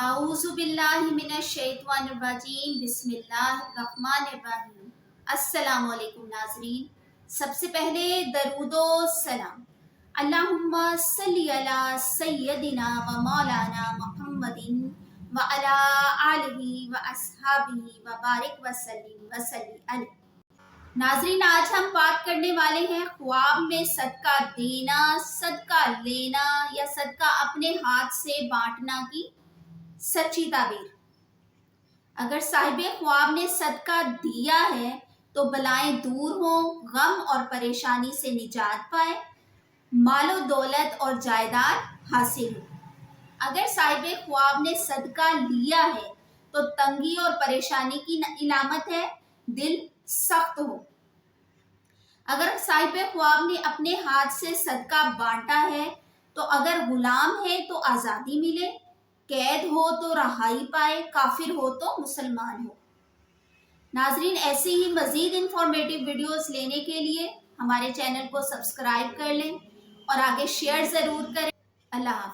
अऊज़ु बिल्लाहि मिनश शैतानिर रजीम बिस्मिल्लाहिर्रहमानिर रहीम। अस्सलामु अलैकुम नाज़रीन, सबसे पहले दरूदो सलाम अल्लाहुम्मा सल्ली अला सय्यदिना व मौलाना मुहम्मदिन व अला आलिहि व अस्हाबिहि व बारिक व सल्लिम व सल्ली अलैहि। नाज़रीन, आज हम बात करने वाले हैं ख्वाब में सदका देना, सदका लेना या सदका अपने हाथ से बांटना की सच्ची ताबीर। अगर साहिब ख्वाब ने सदका दिया है तो बलाएं दूर हो, गम और परेशानी से निजात पाए, मालो दौलत और जायदाद हासिल हो। अगर साहिब ख्वाब ने सदका लिया है तो तंगी और परेशानी की इलामत है, दिल सख्त हो। अगर साहिब ख्वाब ने अपने हाथ से सदका बांटा है तो अगर गुलाम है तो आज़ादी मिले, कैद हो तो रहाई पाए, काफिर हो तो मुसलमान हो। नाजरीन, ऐसी ही मजीद इंफॉर्मेटिव वीडियोस लेने के लिए हमारे चैनल को सब्सक्राइब कर लें और आगे शेयर ज़रूर करें। अल्लाह हाफ़िज़।